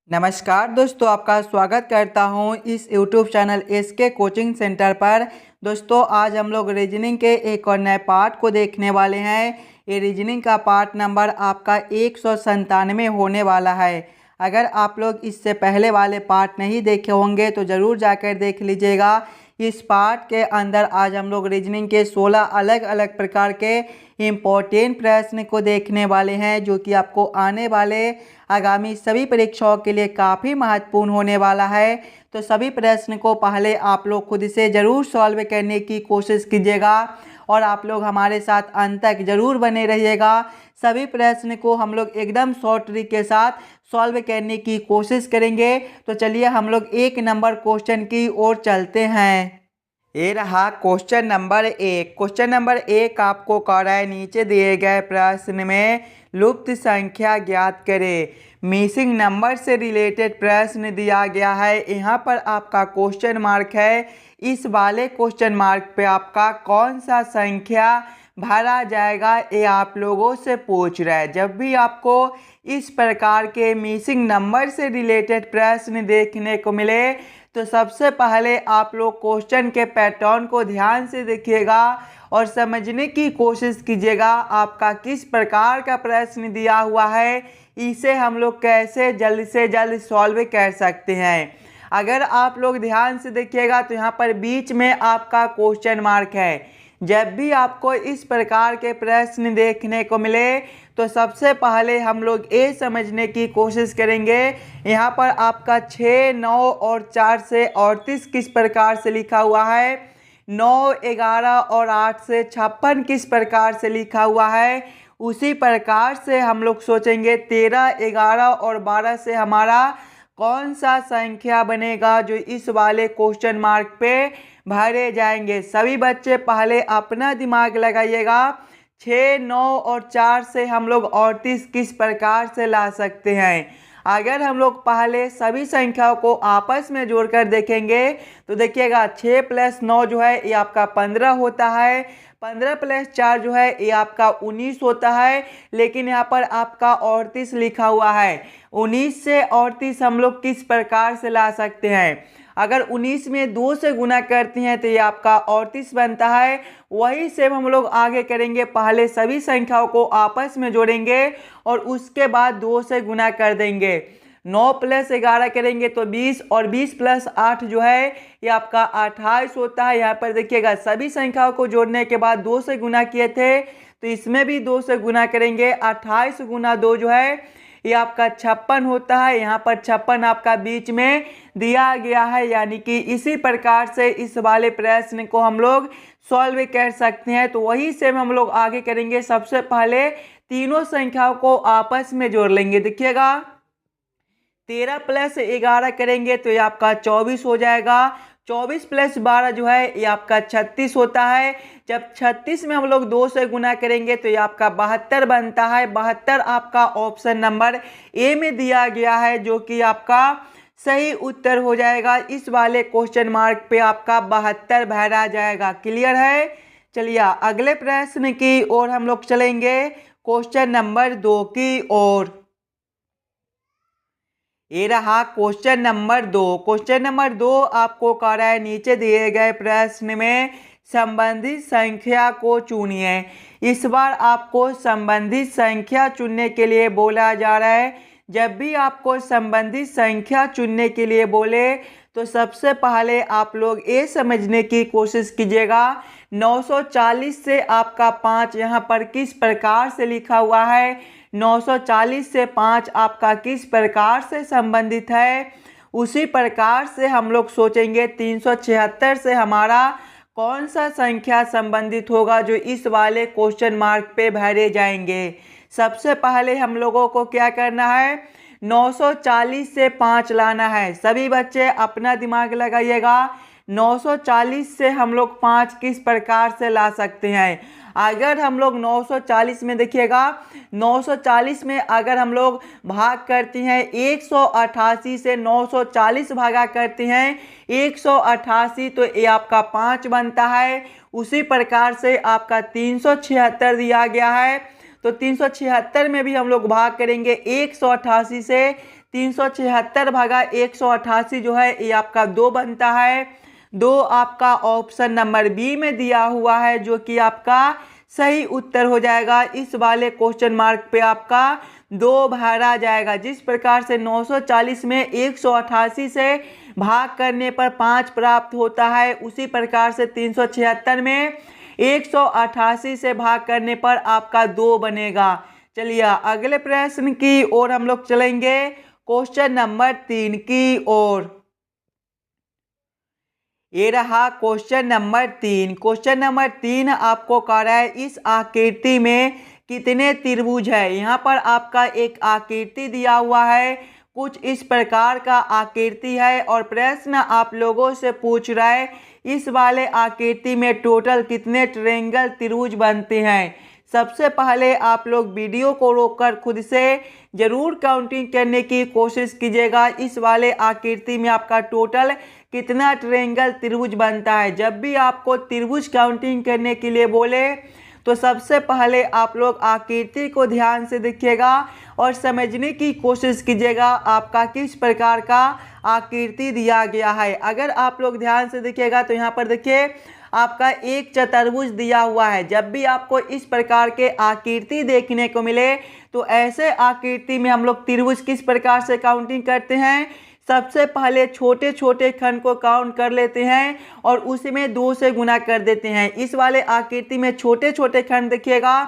नमस्कार दोस्तों, आपका स्वागत करता हूं इस YouTube channel SK coaching centre पर। दोस्तों, आज हम लोग रीजनिंग के एक और नए पार्ट को देखने वाले हैं। ये रीजनिंग का पार्ट नंबर आपका 197 होने वाला है। अगर आप लोग इससे पहले वाले पार्ट नहीं देखे होंगे तो ज़रूर जाकर देख लीजिएगा। इस पार्ट के अंदर आज हम लोग रीजनिंग के 16 अलग अलग प्रकार के इम्पोर्टेंट प्रश्न को देखने वाले हैं, जो कि आपको आने वाले आगामी सभी परीक्षाओं के लिए काफ़ी महत्वपूर्ण होने वाला है। तो सभी प्रश्न को पहले आप लोग खुद से ज़रूर सॉल्व करने की कोशिश कीजिएगा और आप लोग हमारे साथ अंत तक ज़रूर बने रहिएगा। सभी प्रश्न को हम लोग एकदम शॉर्ट ट्रिक के साथ सॉल्व करने की कोशिश करेंगे। तो चलिए हम लोग 1 नंबर क्वेश्चन की ओर चलते हैं। ये रहा क्वेश्चन नंबर 1। क्वेश्चन नंबर 1 आपको कह रहा है, नीचे दिए गए प्रश्न में लुप्त संख्या ज्ञात करें। मिसिंग नंबर से रिलेटेड प्रश्न दिया गया है। यहाँ पर आपका क्वेश्चन मार्क है। इस वाले क्वेश्चन मार्क पे आपका कौन सा संख्या भरा जाएगा, ये आप लोगों से पूछ रहा है। जब भी आपको इस प्रकार के मिसिंग नंबर से रिलेटेड प्रश्न देखने को मिले तो सबसे पहले आप लोग क्वेश्चन के पैटर्न को ध्यान से देखिएगा और समझने की कोशिश कीजिएगा आपका किस प्रकार का प्रश्न दिया हुआ है, इसे हम लोग कैसे जल्द से जल्द सॉल्व कर सकते हैं। अगर आप लोग ध्यान से देखिएगा तो यहाँ पर बीच में आपका क्वेश्चन मार्क है। जब भी आपको इस प्रकार के प्रश्न देखने को मिले तो सबसे पहले हम लोग ये समझने की कोशिश करेंगे यहाँ पर आपका 6, 9 और 4 से 38 किस प्रकार से लिखा हुआ है, 9, 11 और 8 से 56 किस प्रकार से लिखा हुआ है। उसी प्रकार से हम लोग सोचेंगे 13, 11 और 12 से हमारा कौन सा संख्या बनेगा जो इस वाले क्वेश्चन मार्क पे भरे जाएंगे। सभी बच्चे पहले अपना दिमाग लगाइएगा। 6, 9 और 4 से हम लोग 38 किस प्रकार से ला सकते हैं। अगर हम लोग पहले सभी संख्याओं को आपस में जोड़कर देखेंगे तो देखिएगा 6 + 9 जो है ये आपका 15 होता है। 15 + 4 जो है ये आपका 19 होता है। लेकिन यहाँ पर आपका 38 लिखा हुआ है। 19 से 38 हम लोग किस प्रकार से ला सकते हैं। अगर 19 में 2 से गुना करते हैं तो ये आपका 38 बनता है। वही सेम हम लोग आगे करेंगे, पहले सभी संख्याओं को आपस में जोड़ेंगे और उसके बाद 2 से गुना कर देंगे। 9 + 11 करेंगे तो 20 और 20 + 8 जो है ये आपका 28 होता है। यहाँ पर देखिएगा सभी संख्याओं को जोड़ने के बाद 2 से गुना किए थे तो इसमें भी 2 से गुना करेंगे। 28 × 2 जो है ये आपका 56 होता है। यहाँ पर 56 आपका बीच में दिया गया है। यानी कि इसी प्रकार से इस वाले प्रश्न को हम लोग सॉल्व कर सकते हैं। तो वही से हम लोग आगे करेंगे। सबसे पहले तीनों संख्याओं को आपस में जोड़ लेंगे। देखिएगा 13 + 11 करेंगे तो ये आपका 24 हो जाएगा। 24 + 12 जो है ये आपका 36 होता है। जब 36 में हम लोग 2 से गुना करेंगे तो ये आपका 72 बनता है। 72 आपका ऑप्शन नंबर ए में दिया गया है, जो कि आपका सही उत्तर हो जाएगा। इस वाले क्वेश्चन मार्क पे आपका 72 भरा जाएगा। क्लियर है। चलिए अगले प्रश्न की ओर हम लोग चलेंगे, क्वेश्चन नंबर 2 की ओर। ये रहा क्वेश्चन नंबर 2। क्वेश्चन नंबर 2 आपको कह रहा है, नीचे दिए गए प्रश्न में संबंधित संख्या को चुनिए। इस बार आपको संबंधित संख्या चुनने के लिए बोला जा रहा है। जब भी आपको संबंधित संख्या चुनने के लिए बोले तो सबसे पहले आप लोग ये समझने की कोशिश कीजिएगा 940 से आपका 5 यहाँ पर किस प्रकार से लिखा हुआ है। 940 से 5 आपका किस प्रकार से संबंधित है। उसी प्रकार से हम लोग सोचेंगे 376 से हमारा कौन सा संख्या संबंधित होगा जो इस वाले क्वेश्चन मार्क पे भरे जाएंगे। सबसे पहले हम लोगों को क्या करना है, 940 से 5 लाना है। सभी बच्चे अपना दिमाग लगाइएगा। 940 से हम लोग 5 किस प्रकार से ला सकते हैं। अगर हम लोग 940 में देखिएगा 940 में अगर हम लोग भाग करते हैं 188 से 940 भागा करते हैं 188 तो ये आपका 5 बनता है। उसी प्रकार से आपका 376 दिया गया है तो 376 में भी हम लोग भाग करेंगे 188 से 376 भागा 188 जो है ये आपका 2 बनता है। 2 आपका ऑप्शन नंबर बी में दिया हुआ है जो कि आपका सही उत्तर हो जाएगा। इस वाले क्वेश्चन मार्क पे आपका 2 भरा जाएगा। जिस प्रकार से 940 में 188 से भाग करने पर 5 प्राप्त होता है, उसी प्रकार से 376 में 188 से भाग करने पर आपका 2 बनेगा। चलिए अगले प्रश्न की ओर हम लोग चलेंगे, क्वेश्चन नंबर 3 की ओर। ये रहा क्वेश्चन नंबर 3। क्वेश्चन नंबर 3 आपको कह रहा है इस आकृति में कितने त्रिभुज है। यहाँ पर आपका एक आकृति दिया हुआ है, कुछ इस प्रकार का आकृति है और प्रश्न आप लोगों से पूछ रहा है इस वाले आकृति में टोटल कितने ट्रायंगल त्रिभुज बनते हैं। सबसे पहले आप लोग वीडियो को रोककर खुद से जरूर काउंटिंग करने की कोशिश कीजिएगा इस वाले आकृति में आपका टोटल कितना ट्रायंगल त्रिभुज बनता है। जब भी आपको त्रिभुज काउंटिंग करने के लिए बोले तो सबसे पहले आप लोग आकृति को ध्यान से देखिएगा और समझने की कोशिश कीजिएगा आपका किस प्रकार का आकृति दिया गया है। अगर आप लोग ध्यान से देखिएगा तो यहाँ पर देखिए आपका एक चतुर्भुज दिया हुआ है। जब भी आपको इस प्रकार के आकृति देखने को मिले तो ऐसे आकृति में हम लोग त्रिभुज किस प्रकार से काउंटिंग करते हैं। सबसे पहले छोटे छोटे खंड को काउंट कर लेते हैं और उसमें 2 से गुना कर देते हैं। इस वाले आकृति में छोटे छोटे खंड देखिएगा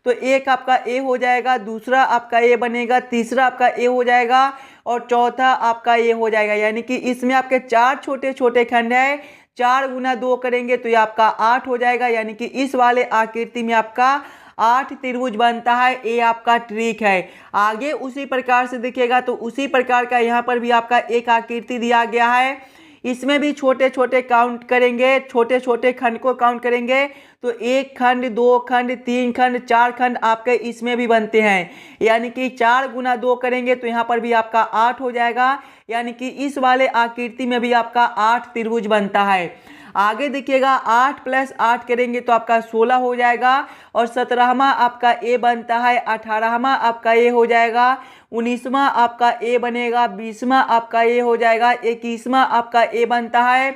तो एक आपका ए हो जाएगा, दूसरा आपका ए बनेगा, तीसरा आपका ए हो जाएगा और चौथा आपका ए हो जाएगा। यानी कि इसमें आपके 4 छोटे छोटे खंड है, 4 गुना 2 करेंगे तो ये आपका 8 हो जाएगा। यानी कि इस वाले आकृति में आपका 8 त्रिभुज बनता है। ये आपका ट्रिक है। आगे उसी प्रकार से देखिएगा तो उसी प्रकार का यहाँ पर भी आपका एक आकृति दिया गया है। इसमें भी छोटे छोटे काउंट करेंगे, छोटे छोटे खंड को काउंट करेंगे तो 1 खंड, 2 खंड, 3 खंड, 4 खंड आपके इसमें भी बनते हैं। यानी कि 4 गुना 2 करेंगे तो यहाँ पर भी आपका 8 हो जाएगा। यानी कि इस वाले आकृति में भी आपका 8 त्रिभुज बनता है। आगे देखिएगा 8 + 8 करेंगे तो आपका 16 हो जाएगा और 17वां आपका ए बनता है, 18वां आपका ए हो जाएगा, 19वां आपका ए बनेगा, 20वां आपका ए हो जाएगा, 21वां आपका ए बनता है,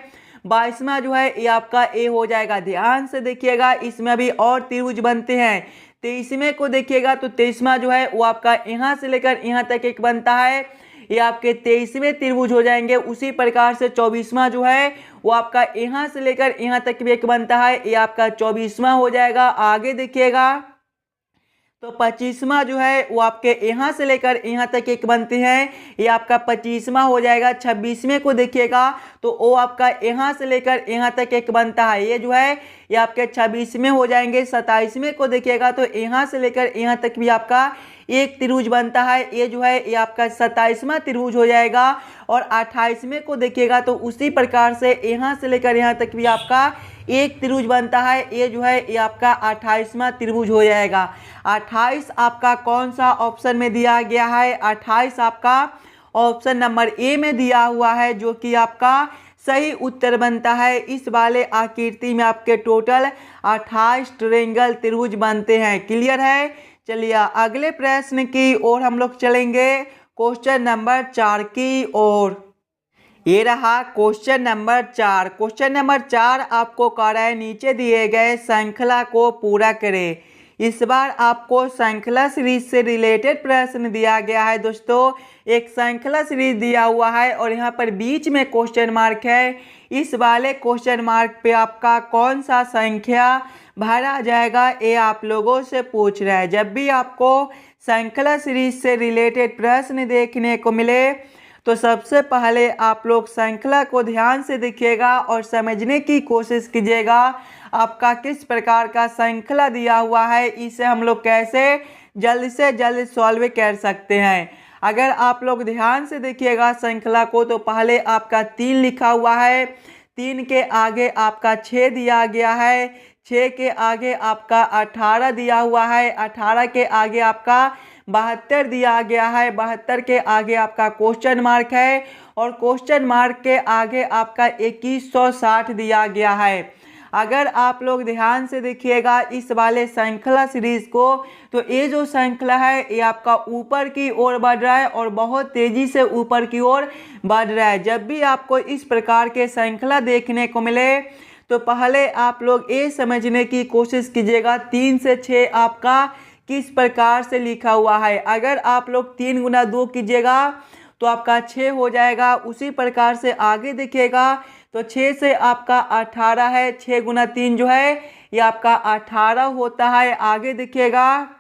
22वां जो है ये आपका ए हो जाएगा। ध्यान से देखिएगा इसमें भी और त्रिभुज बनते हैं। 23वें को देखिएगा तो 23वां जो है वो आपका यहाँ से लेकर यहाँ तक एक बनता है, ये आपके 23वें त्रिभुज हो जाएंगे। उसी प्रकार से 24वां जो है वो आपका यहाँ से लेकर यहाँ तक भी एक बनता है, ये आपका 24वां हो जाएगा। आगे देखिएगा तो 25वां जो है वो आपके यहाँ से लेकर यहाँ तक एक बनते हैं, ये आपका 25वां हो जाएगा। 26वें को देखिएगा तो वो आपका यहाँ से लेकर यहाँ तक एक बनता है, ये जो है ये आपके 26वें हो जाएंगे। 27वें को देखिएगा तो यहाँ से लेकर यहाँ तक भी आपका एक त्रिभुज बनता है, ये जो है ये आपका 27वां त्रिभुज हो जाएगा। और 28वें को देखिएगा तो उसी प्रकार से यहाँ से लेकर यहाँ तक भी आपका एक त्रिभुज बनता है, ये जो है ये आपका 28वां त्रिभुज हो जाएगा। 28 आपका कौन सा ऑप्शन में दिया गया है। 28 आपका ऑप्शन नंबर ए में दिया हुआ है जो कि आपका सही उत्तर बनता है। इस वाले आकृति में आपके टोटल 28 ट्रायंगल त्रिभुज बनते हैं। क्लियर है। चलिए अगले प्रश्न की ओर हम लोग चलेंगे, क्वेश्चन नंबर 4 की ओर। ये रहा क्वेश्चन नंबर 4। क्वेश्चन नंबर 4 आपको कह रहा है नीचे दिए गए श्रृंखला को पूरा करें। इस बार आपको श्रृंखला सीरीज से रिलेटेड प्रश्न दिया गया है। दोस्तों एक श्रृंखला सीरीज दिया हुआ है और यहाँ पर बीच में क्वेश्चन मार्क है। इस वाले क्वेश्चन मार्क पे आपका कौन सा संख्या भरा जाएगा ये आप लोगों से पूछ रहा है। जब भी आपको श्रृंखला सीरीज से रिलेटेड प्रश्न देखने को मिले तो सबसे पहले आप लोग श्रृंखला को ध्यान से देखिएगा और समझने की कोशिश कीजिएगा आपका किस प्रकार का श्रृंखला दिया हुआ है, इसे हम लोग कैसे जल्द से जल्द सॉल्व कर सकते हैं। अगर आप लोग ध्यान से देखिएगा श्रृंखला को तो पहले आपका 3 लिखा हुआ है, 3 के आगे आपका 6 दिया गया है, 6 के आगे आपका 18 दिया हुआ है, 18 के आगे आपका 72 दिया गया है, 72 के आगे आपका क्वेश्चन मार्क है और क्वेश्चन मार्क के आगे आपका 2160 दिया गया है। अगर आप लोग ध्यान से देखिएगा इस वाले श्रृंखला सीरीज को, तो ये जो श्रृंखला है ये आपका ऊपर की ओर बढ़ रहा है और बहुत तेजी से ऊपर की ओर बढ़ रहा है। जब भी आपको इस प्रकार के श्रृंखला देखने को मिले तो पहले आप लोग ये समझने की कोशिश कीजिएगा 3 से 6 आपका किस प्रकार से लिखा हुआ है। अगर आप लोग 3 गुना 2 कीजिएगा तो आपका 6 हो जाएगा। उसी प्रकार से आगे देखिएगा तो 6 से आपका 18 है, 6 गुना 3 जो है ये आपका 18 होता है। आगे देखिएगा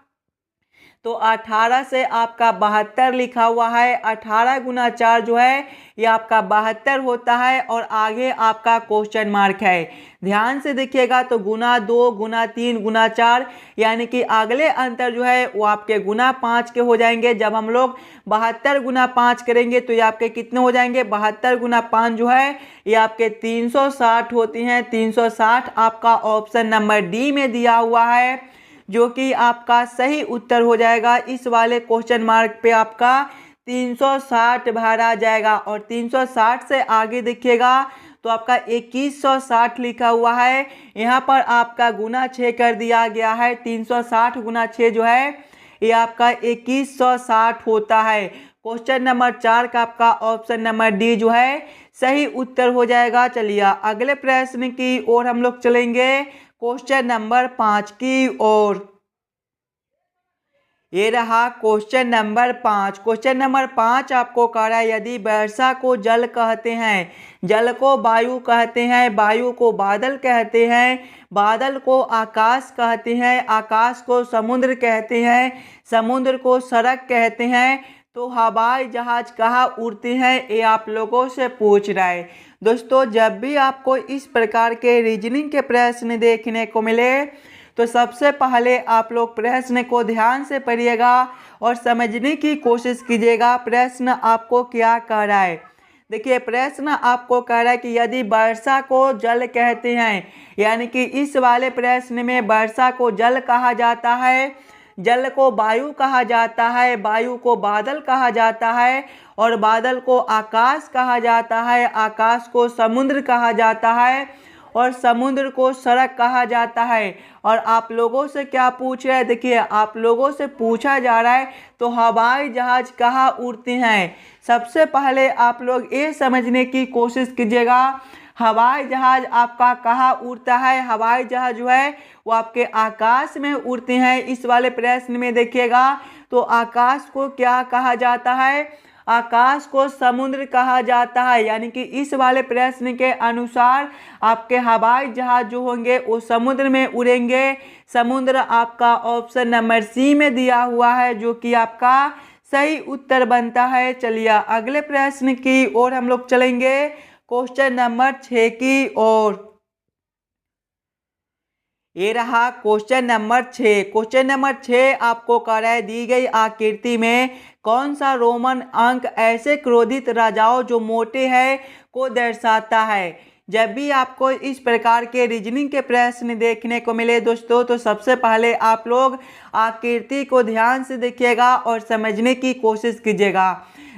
तो 18 से आपका 72 लिखा हुआ है, 18 गुना 4 जो है ये आपका 72 होता है और आगे आपका क्वेश्चन मार्क है। ध्यान से देखिएगा तो गुना 2 गुना 3 गुना 4 यानी कि अगले अंतर जो है वो आपके गुना 5 के हो जाएंगे। जब हम लोग 72 गुना 5 करेंगे तो ये आपके कितने हो जाएंगे, 72 गुना 5 जो है ये आपके 360 होती हैं। 360 आपका ऑप्शन नंबर डी में दिया हुआ है जो कि आपका सही उत्तर हो जाएगा। इस वाले क्वेश्चन मार्क पे आपका 360 भरा जाएगा और 360 से आगे देखिएगा तो आपका 2160 लिखा हुआ है। यहाँ पर आपका गुना 6 कर दिया गया है। 360 गुना 6 जो है ये आपका 2160 होता है। क्वेश्चन नंबर 4 का आपका ऑप्शन नंबर डी जो है सही उत्तर हो जाएगा। चलिए अगले प्रश्न की ओर हम लोग चलेंगे, क्वेश्चन नंबर 5 की ओर। ये रहा क्वेश्चन नंबर 5। क्वेश्चन नंबर 5 आपको कह रहा है यदि वर्षा को जल कहते हैं, जल को वायु कहते हैं, वायु को बादल कहते हैं, बादल को आकाश कहते हैं, आकाश को समुद्र कहते हैं, समुद्र को सड़क कहते हैं, तो हवाई जहाज कहाँ उड़ते हैं ये आप लोगों से पूछ रहा है। दोस्तों जब भी आपको इस प्रकार के रीजनिंग के प्रश्न देखने को मिले तो सबसे पहले आप लोग प्रश्न को ध्यान से पढ़िएगा और समझने की कोशिश कीजिएगा प्रश्न आपको क्या कह रहा है। देखिए प्रश्न आपको कह रहा है कि यदि वर्षा को जल कहते हैं, यानी कि इस वाले प्रश्न में वर्षा को जल कहा जाता है, जल को वायु कहा जाता है, वायु को बादल कहा जाता है और बादल को आकाश कहा जाता है, आकाश को समुद्र कहा जाता है और समुद्र को सड़क कहा जाता है। और आप लोगों से क्या पूछ रहे हैं, देखिए आप लोगों से पूछा जा रहा है तो हवाई जहाज कहाँ उड़ते हैं। सबसे पहले आप लोग ये समझने की कोशिश कीजिएगा हवाई जहाज आपका कहाँ उड़ता है। हवाई जहाज जो है वो आपके आकाश में उड़ते हैं। इस वाले प्रश्न में देखिएगा तो आकाश को क्या कहा जाता है, आकाश को समुद्र कहा जाता है। यानी कि इस वाले प्रश्न के अनुसार आपके हवाई जहाज जो होंगे वो समुद्र में उड़ेंगे। समुद्र आपका ऑप्शन नंबर सी में दिया हुआ है जो कि आपका सही उत्तर बनता है। चलिए अगले प्रश्न की ओर हम लोग चलेंगे, क्वेश्चन नंबर 6 की ओर। ये रहा क्वेश्चन नंबर 6। क्वेश्चन नंबर 6 आपको कह रहा है दी गई आकृति में कौन सा रोमन अंक ऐसे क्रोधित राजाओं जो मोटे हैं को दर्शाता है। जब भी आपको इस प्रकार के रीजनिंग के प्रश्न देखने को मिले दोस्तों तो सबसे पहले आप लोग आकृति को ध्यान से देखिएगा और समझने की कोशिश कीजिएगा।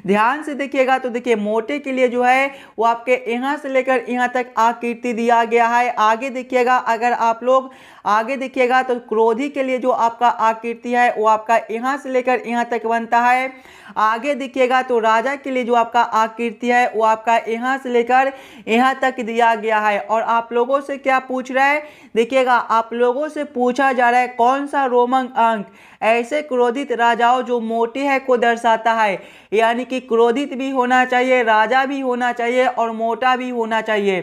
ध्यान से देखिएगा तो देखिए मोटे के लिए जो है वो आपके यहाँ से लेकर यहाँ तक आकृति दिया गया है। आगे देखिएगा, अगर आप लोग आगे देखिएगा तो क्रोधी के लिए जो आपका आकृति है वो आपका यहाँ से लेकर यहाँ तक बनता है। आगे देखिएगा तो राजा के लिए जो आपका आकृति है वो आपका यहाँ से लेकर यहाँ तक दिया गया है। और आप लोगों से क्या पूछ रहा है, देखिएगा आप लोगों से पूछा जा रहा है कौन सा रोमन अंक ऐसे क्रोधित राजाओं जो मोटे हैं को दर्शाता है। यानी कि क्रोधित भी होना चाहिए, राजा भी होना चाहिए और मोटा भी होना चाहिए।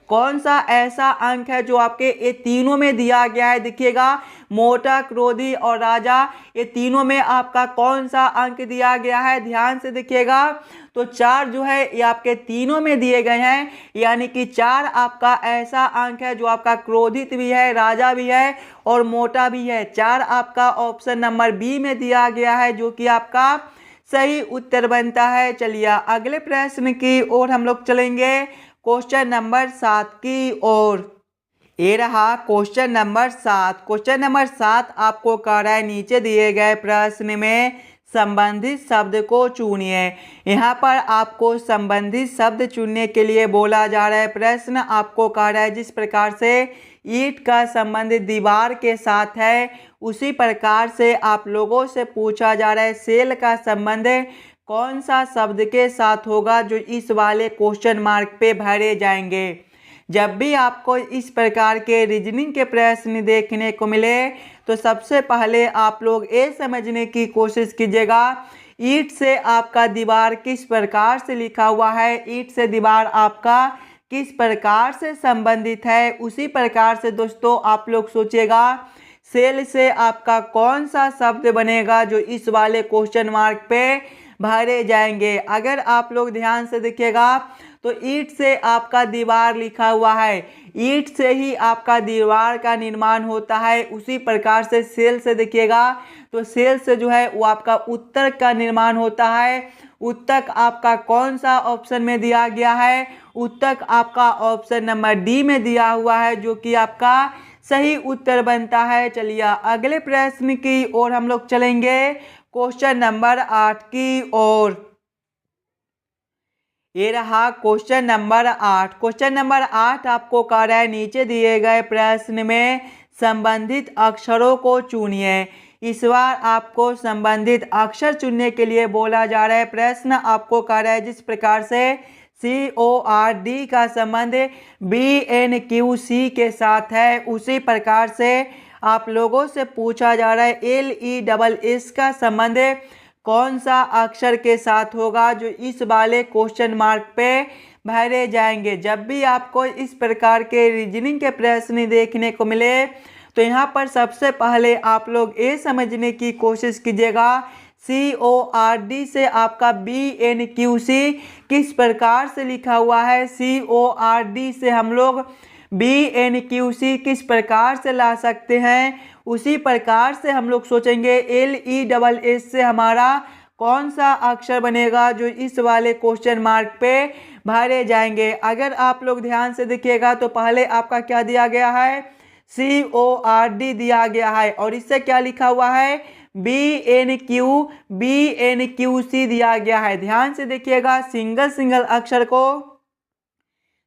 कौन सा ऐसा अंक है जो आपके ये तीनों में दिया गया है। देखिएगा मोटा, क्रोधी और राजा, ये तीनों में आपका कौन सा अंक दिया गया है। ध्यान से देखिएगा तो 4 जो है ये आपके तीनों में दिए गए हैं। यानी कि 4 आपका ऐसा अंक है जो आपका क्रोधित भी है, राजा भी है और मोटा भी है। 4 आपका ऑप्शन नंबर बी में दिया गया है जो कि आपका सही उत्तर बनता है। चलिए अगले प्रश्न की ओर हम लोग चलेंगे, क्वेश्चन नंबर 7 की ओर। ये रहा क्वेश्चन नंबर 7। क्वेश्चन नंबर 7 आपको कह रहा है नीचे दिए गए प्रश्न में संबंधित शब्द को चुनिए। यहाँ पर आपको संबंधित शब्द चुनने के लिए बोला जा रहा है। प्रश्न आपको कह रहा है जिस प्रकार से ईंट का संबंध दीवार के साथ है, उसी प्रकार से आप लोगों से पूछा जा रहा है सेल का संबंध कौन सा शब्द के साथ होगा जो इस वाले क्वेश्चन मार्क पे भरे जाएंगे। जब भी आपको इस प्रकार के रीजनिंग के प्रश्न देखने को मिले तो सबसे पहले आप लोग ये समझने की कोशिश कीजिएगा ईंट से आपका दीवार किस प्रकार से लिखा हुआ है, ईंट से दीवार आपका किस प्रकार से संबंधित है। उसी प्रकार से दोस्तों आप लोग सोचिएगा सेल से आपका कौन सा शब्द बनेगा जो इस वाले क्वेश्चन मार्क पे भरे जाएंगे। अगर आप लोग ध्यान से देखिएगा तो ईंट से आपका दीवार लिखा हुआ है, ईंट से ही आपका दीवार का निर्माण होता है। उसी प्रकार से सेल से देखिएगा तो सेल से जो है वो आपका उत्तर का निर्माण होता है। उत्तर आपका कौन सा ऑप्शन में दिया गया है, उत्तर आपका ऑप्शन नंबर डी में दिया हुआ है जो कि आपका सही उत्तर बनता है। चलिए अगले प्रश्न की ओर हम लोग चलेंगे, क्वेश्चन नंबर 8 की ओर। ये रहा क्वेश्चन नंबर 8। क्वेश्चन नंबर 8 आपको कह रहा है नीचे दिए गए प्रश्न में संबंधित अक्षरों को चुनिए। इस बार आपको संबंधित अक्षर चुनने के लिए बोला जा रहा है। प्रश्न आपको कह रहा है जिस प्रकार से CORD का संबंध BNQC के साथ है, उसी प्रकार से आप लोगों से पूछा जा रहा है LESS का संबंध कौन सा अक्षर के साथ होगा जो इस वाले क्वेश्चन मार्क पे भरे जाएंगे। जब भी आपको इस प्रकार के रीजनिंग के प्रश्न देखने को मिले तो यहाँ पर सबसे पहले आप लोग ये समझने की कोशिश कीजिएगा CORD से आपका BNQC किस प्रकार से लिखा हुआ है। CORD से हम लोग BNQC किस प्रकार से ला सकते हैं, उसी प्रकार से हम लोग सोचेंगे LESS से हमारा कौन सा अक्षर बनेगा जो इस वाले क्वेश्चन मार्क पे भरे जाएंगे। अगर आप लोग ध्यान से देखिएगा तो पहले आपका क्या दिया गया है, CORD दिया गया है और इससे क्या लिखा हुआ है BNQC दिया गया है। ध्यान से देखिएगा सिंगल अक्षर को,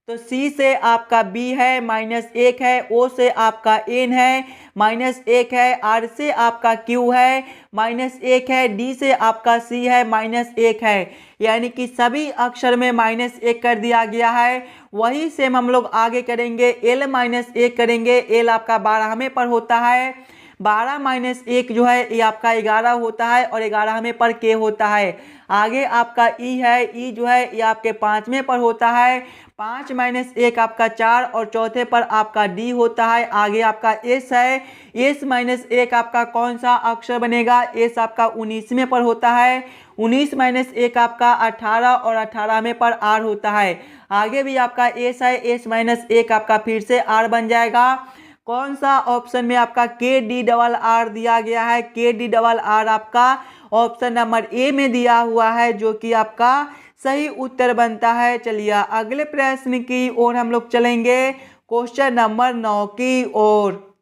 तो C से आपका B है -1 है, O से आपका N है -1 है, R से आपका Q है -1 है, D से आपका C है -1 है, यानी कि सभी अक्षर में -1 कर दिया गया है। वही सेम हम लोग आगे करेंगे, L -1 करेंगे। L आपका 12वें पर होता है, 12 -1 जो है ये आपका 11 होता है और 11वें पर K होता है। आगे आपका E है, E जो है ये आपके 5वें पर होता है, 5 -1 आपका 4 और चौथे पर आपका D होता है। आगे आपका S है, S -1 आपका कौन सा अक्षर बनेगा, S आपका 19वें पर होता है, 19 -1 आपका 18 और 18वें पर R होता है। आगे भी आपका S है, S -1 आपका फिर से R बन जाएगा। कौन सा ऑप्शन में आपका KDRR दिया गया है, KDRR आपका ऑप्शन नंबर ए में दिया हुआ है जो कि आपका सही उत्तर बनता है। चलिए अगले प्रश्न की ओर हम लोग चलेंगे, क्वेश्चन नंबर 9 की ओर।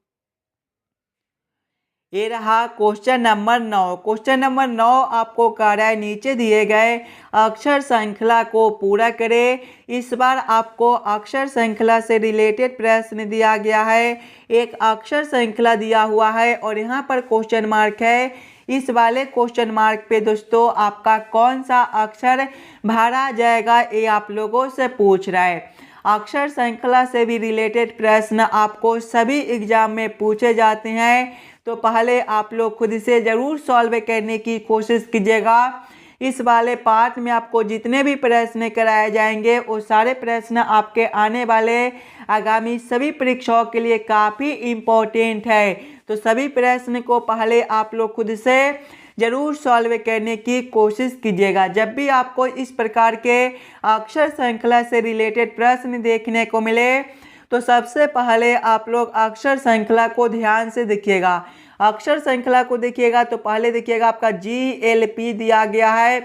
ये रहा क्वेश्चन नंबर 9। क्वेश्चन नंबर 9 आपको कह रहा है नीचे दिए गए अक्षर श्रृंखला को पूरा करें। इस बार आपको अक्षर श्रृंखला से रिलेटेड प्रश्न दिया गया है। एक अक्षर श्रृंखला दिया हुआ है और यहाँ पर क्वेश्चन मार्क है। इस वाले क्वेश्चन मार्क पे दोस्तों आपका कौन सा अक्षर भरा जाएगा ये आप लोगों से पूछ रहा है। अक्षर श्रृंखला से भी रिलेटेड प्रश्न आपको सभी एग्जाम में पूछे जाते हैं, तो पहले आप लोग खुद से ज़रूर सॉल्व करने की कोशिश कीजिएगा। इस वाले पार्ट में आपको जितने भी प्रश्न कराए जाएंगे वो सारे प्रश्न आपके आने वाले आगामी सभी परीक्षाओं के लिए काफ़ी इम्पोर्टेंट है। तो सभी प्रश्न को पहले आप लोग खुद से ज़रूर सॉल्व करने की कोशिश कीजिएगा। जब भी आपको इस प्रकार के अक्षर श्रृंखला से रिलेटेड प्रश्न देखने को मिले तो सबसे पहले आप लोग अक्षर श्रृंखला को ध्यान से देखिएगा। अक्षर श्रृंखला को देखिएगा तो पहले देखिएगा आपका GLP दिया गया है।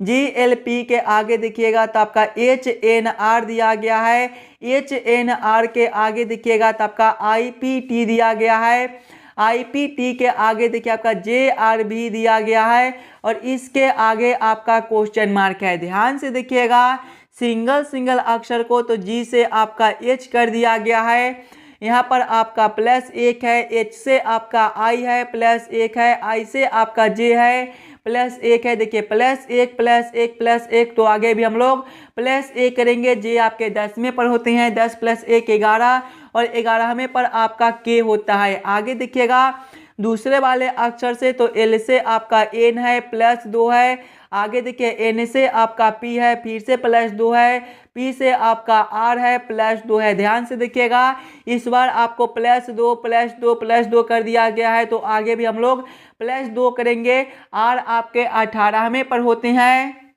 GLP के आगे देखिएगा तो आपका HNR दिया गया है। HNR के आगे देखिएगा तो आपका IPT दिया गया है। IPT के आगे देखिए आपका JRB दिया गया है और इसके आगे आपका क्वेश्चन मार्क है। ध्यान से देखिएगा सिंगल अक्षर को तो G से आपका H कर दिया गया है। यहाँ पर आपका +1 है, H से आपका I है, +1 है, I से आपका J है, +1 है। देखिए +1 +1 +1, तो आगे भी हम लोग +1 करेंगे। J आपके 10वें पर होते हैं, 10 + 1 11, और 11वें पर आपका K होता है। आगे देखिएगा दूसरे वाले अक्षर से, तो L से आपका N है, +2 है। आगे देखिए N से आपका P है, फिर से +2 है, P से आपका R है, +2 है। ध्यान से देखिएगा, इस बार आपको +2 +2 +2 कर दिया गया है, तो आगे भी हम लोग +2 करेंगे। R आपके 18वें पर होते हैं,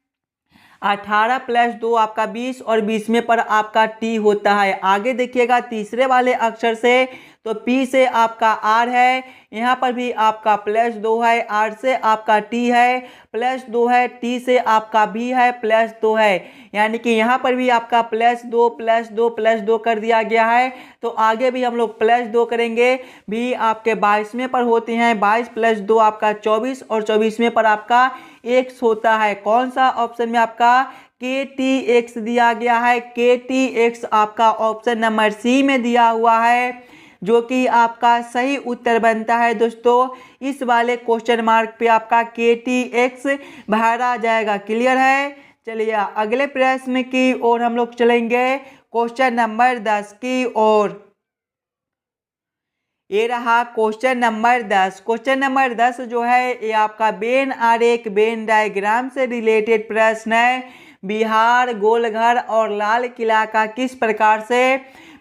18 + 2 आपका 20, और 20वें पर आपका T होता है। आगे देखिएगा तीसरे वाले अक्षर से, तो P से आपका R है, यहाँ पर भी आपका +2 है, R से आपका T है, +2 है, T से आपका B है, +2 है। यानी कि यहाँ पर भी आपका +2 +2 +2 कर दिया गया है, तो आगे भी हम लोग +2 करेंगे। भी आपके 22वें पर होते हैं, 22 + 2 आपका 24, और 24वें पर आपका x होता है। कौन सा ऑप्शन में आपका KTX दिया गया है? KTX आपका ऑप्शन नंबर C में दिया हुआ है, जो कि आपका सही उत्तर बनता है। दोस्तों इस वाले क्वेश्चन मार्क पे आपका KTX भरा जाएगा। क्लियर है? चलिए अगले प्रश्न की ओर हम लोग चलेंगे, क्वेश्चन नंबर 10 की ओर। ये रहा क्वेश्चन नंबर 10। क्वेश्चन नंबर 10 जो है ये आपका वेन आरेख वेन डायग्राम से रिलेटेड प्रश्न है। बिहार गोलघर और लाल किला का किस प्रकार से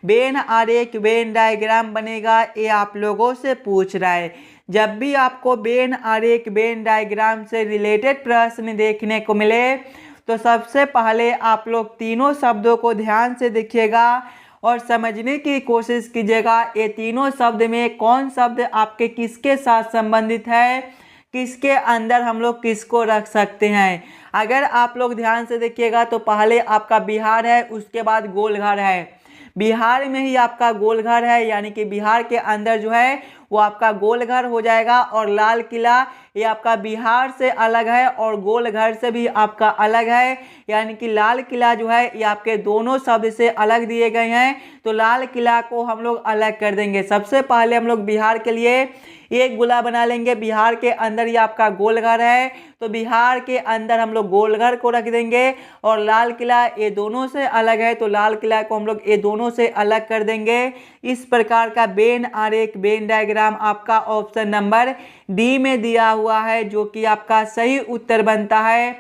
वेन आरेख वेन डायग्राम बनेगा, ये आप लोगों से पूछ रहा है। जब भी आपको वेन आरेख वेन डायग्राम से रिलेटेड प्रश्न देखने को मिले, तो सबसे पहले आप लोग तीनों शब्दों को ध्यान से देखिएगा और समझने की कोशिश कीजिएगा। ये तीनों शब्द में कौन शब्द आपके किसके साथ संबंधित है, किसके अंदर हम लोग किसको रख सकते हैं। अगर आप लोग ध्यान से देखिएगा तो पहले आपका बिहार है, उसके बाद गोलघर है। बिहार में ही आपका गोलघर है, यानी कि बिहार के अंदर जो है वो आपका गोलघर हो जाएगा। और लाल किला ये आपका बिहार से अलग है और गोलघर से भी आपका अलग है, यानी कि लाल किला जो है ये आपके दोनों शब्द से अलग दिए गए हैं, तो लाल किला को हम लोग अलग कर देंगे। सबसे पहले हम लोग बिहार के लिए एक गोला बना लेंगे। बिहार के अंदर ये आपका गोलघर है, तो बिहार के अंदर हम लोग गोलघर को रख देंगे। और लाल किला ये दोनों से अलग है, तो लाल किला को हम लोग ये दोनों से अलग कर देंगे। इस प्रकार का वेन आरेख वेन डायग्राम आपका ऑप्शन नंबर डी में दिया हुआ है, जो कि आपका सही उत्तर बनता है।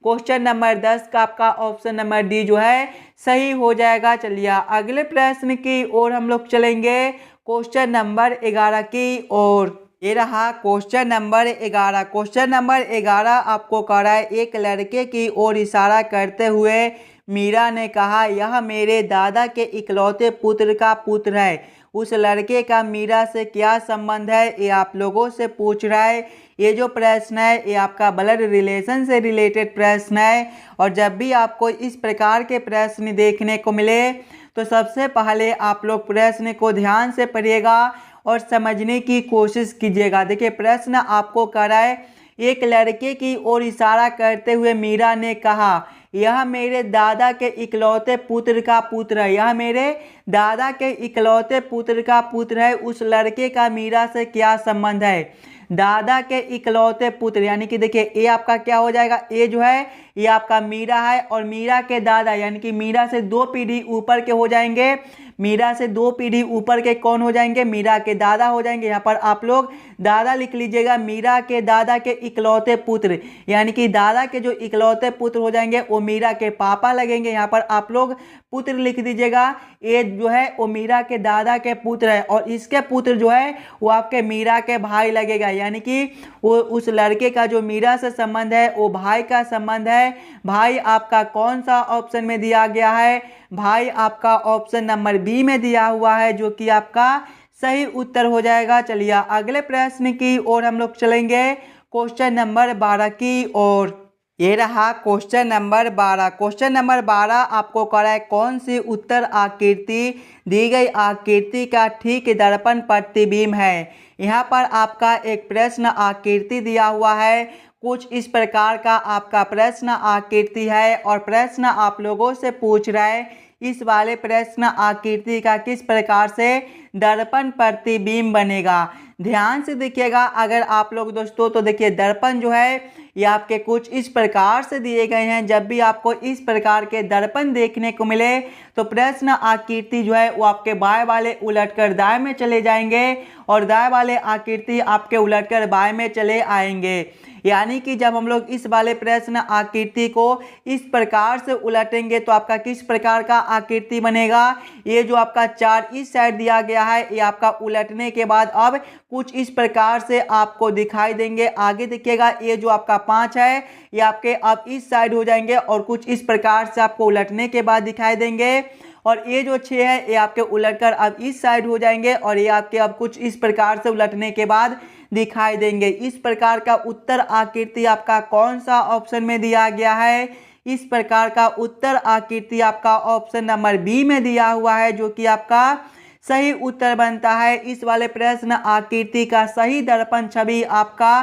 क्वेश्चन नंबर 10 का आपका ऑप्शन नंबर डी जो है सही हो जाएगा। चलिए अगले प्रश्न की ओर हम लोग चलेंगे, क्वेश्चन नंबर 11 की ओर। ये रहा क्वेश्चन नंबर 11। क्वेश्चन नंबर 11 आपको कह रहा है, एक लड़के की ओर इशारा करते हुए मीरा ने कहा, यह मेरे दादा के इकलौते पुत्र का पुत्र है। उस लड़के का मीरा से क्या संबंध है, ये आप लोगों से पूछ रहा है। ये जो प्रश्न है ये आपका ब्लड रिलेशन से रिलेटेड प्रश्न है। और जब भी आपको इस प्रकार के प्रश्न देखने को मिले, तो सबसे पहले आप लोग प्रश्न को ध्यान से पढ़िएगा और समझने की कोशिश कीजिएगा। देखिए प्रश्न आपको कह रहा है, एक लड़के की ओर इशारा करते हुए मीरा ने कहा, यह मेरे दादा के इकलौते पुत्र का पुत्र है। यह मेरे दादा के इकलौते पुत्र का पुत्र है। उस लड़के का मीरा से क्या संबंध है? दादा के इकलौते पुत्र, यानी कि देखिए ये आपका क्या हो जाएगा, ये जो है ये आपका मीरा है, और मीरा के दादा यानी कि मीरा से 2 पीढ़ी ऊपर के हो जाएंगे। मीरा से 2 पीढ़ी ऊपर के कौन हो जाएंगे? मीरा के दादा हो जाएंगे। यहाँ पर आप लोग दादा लिख लीजिएगा, मीरा के दादा के इकलौते पुत्र, यानी कि दादा के जो इकलौते पुत्र हो जाएंगे वो मीरा के पापा लगेंगे। यहाँ पर आप लोग पुत्र लिख दीजिएगा। ये जो है वो मीरा के दादा के पुत्र है, और इसके पुत्र जो है वो आपके मीरा के भाई लगेगा, यानी कि वो उस लड़के का जो मीरा से संबंध है वो भाई का संबंध है। भाई आपका कौन सा ऑप्शन में दिया गया है? भाई आपका ऑप्शन नंबर बी में दिया हुआ है, जो कि आपका सही उत्तर हो जाएगा। चलिए अगले प्रश्न की ओर हम लोग चलेंगे, क्वेश्चन नंबर 12 की ओर। ये रहा क्वेश्चन नंबर 12। क्वेश्चन नंबर 12 आपको कह रहा है, कौन सी उत्तर आकृति दी गई आकृति का ठीक दर्पण प्रतिबिंब है। यहाँ पर आपका एक प्रश्न आकृति दिया हुआ है। कुछ इस प्रकार का आपका प्रश्न आकृति है, और प्रश्न आप लोगों से पूछ रहा है इस वाले प्रश्न आकृति का किस प्रकार से दर्पण प्रतिबिंब बनेगा। ध्यान से देखिएगा अगर आप लोग दोस्तों, तो देखिए दर्पण जो है ये आपके कुछ इस प्रकार से दिए गए हैं। जब भी आपको इस प्रकार के दर्पण देखने को मिले तो प्रश्न आकृति जो है वो आपके बाएं वाले उलटकर दाएं में चले जाएंगे और दाएं वाले आकृति आपके उलटकर बाएं में चले आएंगे। यानी कि जब हम लोग इस वाले प्रश्न आकृति को इस प्रकार से उलटेंगे तो आपका किस प्रकार का आकृति बनेगा। ये जो आपका 4 इस साइड दिया गया है ये आपका उलटने के बाद अब कुछ इस प्रकार से आपको दिखाई देंगे। आगे देखिएगा ये जो आपका 5 है ये आपके अब इस साइड हो जाएंगे और कुछ इस प्रकार से आपको उलटने के बाद दिखाई देंगे। और ये जो 6 है ये आपके उलटकर अब इस साइड हो जाएंगे और ये आपके अब कुछ इस प्रकार से उलटने के बाद दिखाई देंगे। इस प्रकार का उत्तर आकृति आपका कौन सा ऑप्शन में दिया गया है। इस प्रकार का उत्तर आकृति आपका ऑप्शन नंबर बी में दिया हुआ है, जो कि आपका सही उत्तर बनता है। इस वाले प्रश्न आकृति का सही दर्पण छवि आपका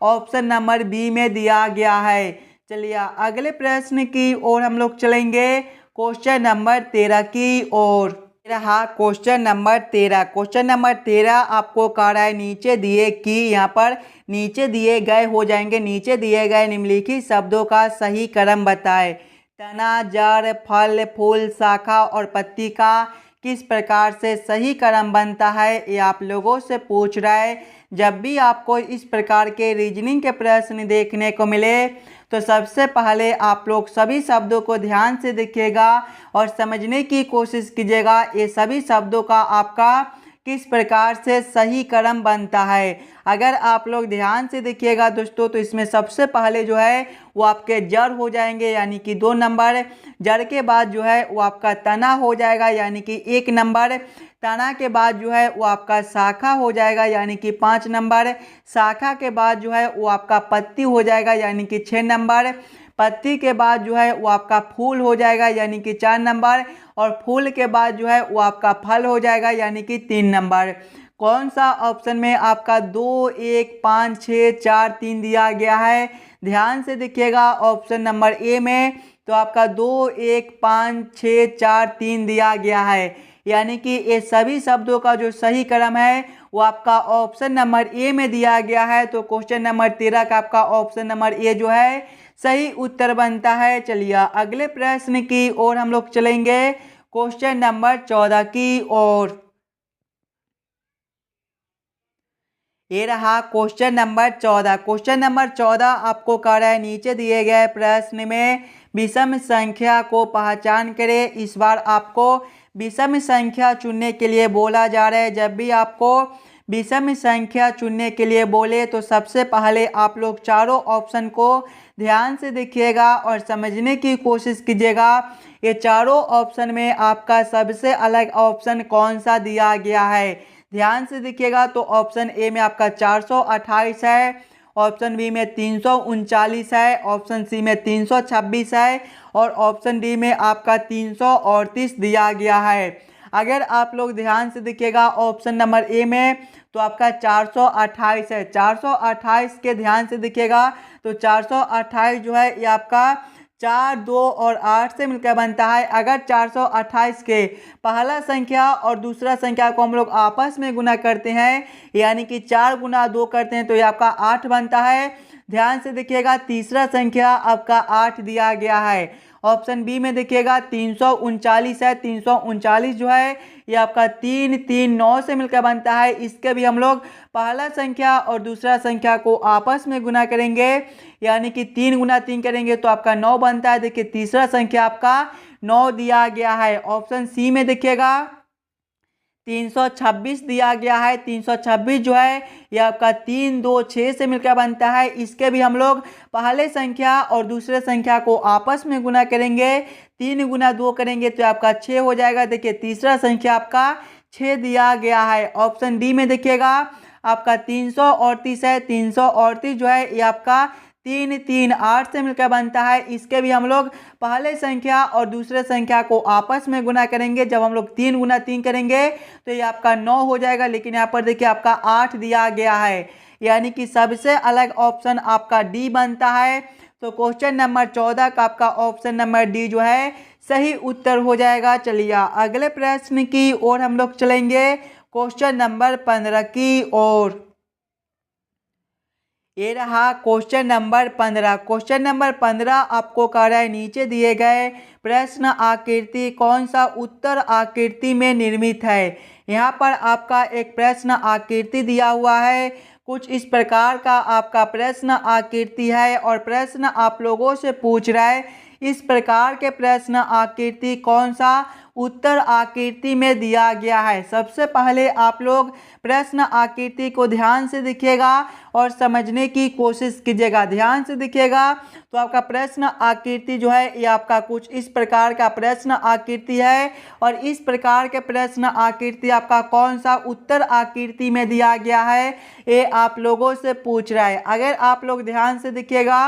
ऑप्शन नंबर बी में दिया गया है। चलिए अगले प्रश्न की ओर हम लोग चलेंगे, क्वेश्चन नंबर 13 की ओर। रहा क्वेश्चन नंबर 13। क्वेश्चन नंबर 13 आपको कह रहा है नीचे दिए कि यहाँ पर नीचे दिए गए हो जाएंगे, नीचे दिए गए निम्नलिखित शब्दों का सही क्रम बताएं। तना, जड़, फल, फूल, शाखा और पत्ती का किस प्रकार से सही क्रम बनता है, ये आप लोगों से पूछ रहा है। जब भी आपको इस प्रकार के रीजनिंग के प्रश्न देखने को मिले तो सबसे पहले आप लोग सभी शब्दों को ध्यान से देखिएगा और समझने की कोशिश कीजिएगा ये सभी शब्दों का आपका किस प्रकार से सही क्रम बनता है। अगर आप लोग ध्यान से देखिएगा दोस्तों तो इसमें सबसे पहले जो है वो आपके जड़ हो जाएंगे, यानी कि 2 नंबर। जड़ के बाद जो है वो आपका तना हो जाएगा, यानी कि 1 नंबर। तना के बाद जो है वो आपका शाखा हो जाएगा, यानी कि 5 नंबर। शाखा के बाद जो है वो आपका पत्ती हो जाएगा, यानी कि 6 नंबर। पत्ती के बाद जो है वो आपका फूल हो जाएगा, यानी कि 4 नंबर। और फूल के बाद जो है वो आपका फल हो जाएगा, यानी कि 3 नंबर। कौन सा ऑप्शन में आपका 2, 1, 5, 6, 4, 3 दिया गया है। ध्यान से देखिएगा ऑप्शन नंबर ए में तो आपका 2, 1, 5, 6, 4, 3 दिया गया है। यानी कि ये सभी शब्दों का जो सही क्रम है वो आपका ऑप्शन नंबर ए में दिया गया है। तो क्वेश्चन नंबर 13 का आपका ऑप्शन नंबर ए जो है सही उत्तर बनता है। चलिए अगले प्रश्न की ओर हम लोग चलेंगे, क्वेश्चन नंबर 14 की ओर। ये रहा क्वेश्चन नंबर 14। क्वेश्चन नंबर 14 आपको कह रहा है नीचे दिए गए प्रश्न में विषम संख्या को पहचान करें। इस बार आपको विषम संख्या चुनने के लिए बोला जा रहा है। जब भी आपको विषम संख्या चुनने के लिए बोले तो सबसे पहले आप लोग चारों ऑप्शन को ध्यान से देखिएगा और समझने की कोशिश कीजिएगा। ये चारों ऑप्शन में आपका सबसे अलग ऑप्शन कौन सा दिया गया है। ध्यान से देखिएगा तो ऑप्शन ए में आपका 428 है, ऑप्शन बी में 339 है, ऑप्शन सी में 326 है और ऑप्शन डी में आपका 338 दिया गया है। अगर आप लोग ध्यान से देखिएगा ऑप्शन नंबर ए में तो आपका 428 है। 428 के ध्यान से देखिएगा तो 428 जो है ये आपका 4, 2 और 8 से मिलकर बनता है। अगर 428 के पहला संख्या और दूसरा संख्या को हम लोग आपस में गुना करते हैं, यानी कि 4 गुना 2 करते हैं तो ये आपका 8 बनता है। ध्यान से देखिएगा तीसरा संख्या आपका 8 दिया गया है। ऑप्शन बी में देखिएगा 339 है। 339 जो है ये आपका 3, 3, 9 से मिलकर बनता है। इसके भी हम लोग पहला संख्या और दूसरा संख्या को आपस में गुना करेंगे, यानी कि 3 गुना 3 करेंगे तो आपका 9 बनता है। देखिए तीसरा संख्या आपका 9 दिया गया है। ऑप्शन सी में देखिएगा 326 दिया गया है। 326 जो है यह आपका 3, 2, 6 से मिलकर बनता है। इसके भी हम लोग पहले संख्या और दूसरे संख्या को आपस में गुना करेंगे, 3 गुना 2 करेंगे तो आपका 6 हो जाएगा। देखिए तीसरा संख्या आपका 6 दिया गया है। ऑप्शन डी में देखिएगा आपका 338 है। 338 जो है ये आपका 3, 3, 8 से मिलकर बनता है। इसके भी हम लोग पहले संख्या और दूसरे संख्या को आपस में गुना करेंगे। जब हम लोग 3 गुना 3 करेंगे तो ये आपका 9 हो जाएगा, लेकिन यहाँ पर देखिए आपका 8 दिया गया है, यानी कि सबसे अलग ऑप्शन आपका डी बनता है। तो क्वेश्चन नंबर 14 का आपका ऑप्शन नंबर डी जो है सही उत्तर हो जाएगा। चलिए अगले प्रश्न की ओर हम लोग चलेंगे, क्वेश्चन नंबर 15 की ओर। ये रहा क्वेश्चन नंबर 15। क्वेश्चन नंबर 15 आपको कह रहा है नीचे दिए गए प्रश्न आकृति कौन सा उत्तर आकृति में निर्मित है। यहाँ पर आपका एक प्रश्न आकृति दिया हुआ है, कुछ इस प्रकार का आपका प्रश्न आकृति है और प्रश्न आप लोगों से पूछ रहा है इस प्रकार के प्रश्न आकृति कौन सा उत्तर आकृति में दिया गया है। सबसे पहले आप लोग प्रश्न आकृति को ध्यान से देखिएगा और समझने की कोशिश कीजिएगा। ध्यान से देखिएगा तो आपका प्रश्न आकृति जो है ये आपका कुछ इस प्रकार का प्रश्न आकृति है और इस प्रकार के प्रश्न आकृति आपका कौन सा उत्तर आकृति में दिया गया है ये आप लोगों से पूछ रहा है। अगर आप लोग ध्यान से देखिएगा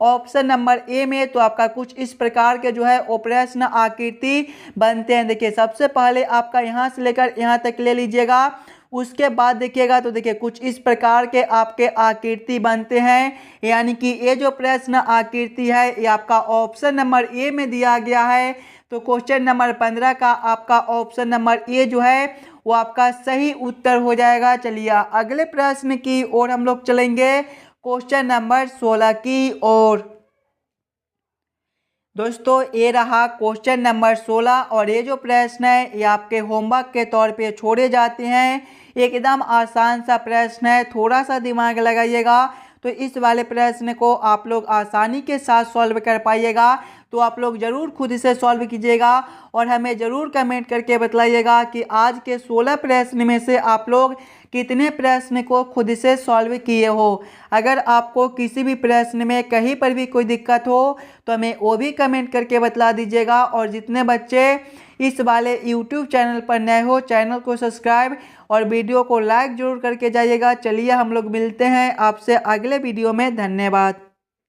ऑप्शन नंबर ए में तो आपका कुछ इस प्रकार के जो है वो प्रश्न आकृति बनते हैं। देखिए सबसे पहले आपका यहाँ से लेकर यहाँ तक ले लीजिएगा, उसके बाद देखिएगा तो देखिए कुछ इस प्रकार के आपके आकृति बनते हैं, यानी कि ये जो प्रश्न आकृति है ये आपका ऑप्शन नंबर ए में दिया गया है। तो क्वेश्चन नंबर 15 का आपका ऑप्शन नंबर ए जो है वो आपका सही उत्तर हो जाएगा। चलिए अगले प्रश्न की ओर हम लोग चलेंगे, क्वेश्चन नंबर 16 की ओर। दोस्तों ये रहा क्वेश्चन नंबर 16 और ये जो प्रश्न है ये आपके होमवर्क के तौर पे छोड़े जाते हैं। एकदम आसान सा प्रश्न है, थोड़ा सा दिमाग लगाइएगा तो इस वाले प्रश्न को आप लोग आसानी के साथ सॉल्व कर पाइएगा। तो आप लोग ज़रूर खुद इसे सॉल्व कीजिएगा और हमें ज़रूर कमेंट करके बताइएगा कि आज के 16 प्रश्न में से आप लोग कितने प्रश्न को खुद से सॉल्व किए हो। अगर आपको किसी भी प्रश्न में कहीं पर भी कोई दिक्कत हो तो हमें वो भी कमेंट करके बता दीजिएगा। और जितने बच्चे इस वाले YouTube चैनल पर नए हो चैनल को सब्सक्राइब और वीडियो को लाइक ज़रूर करके जाइएगा। चलिए हम लोग मिलते हैं आपसे अगले वीडियो में। धन्यवाद।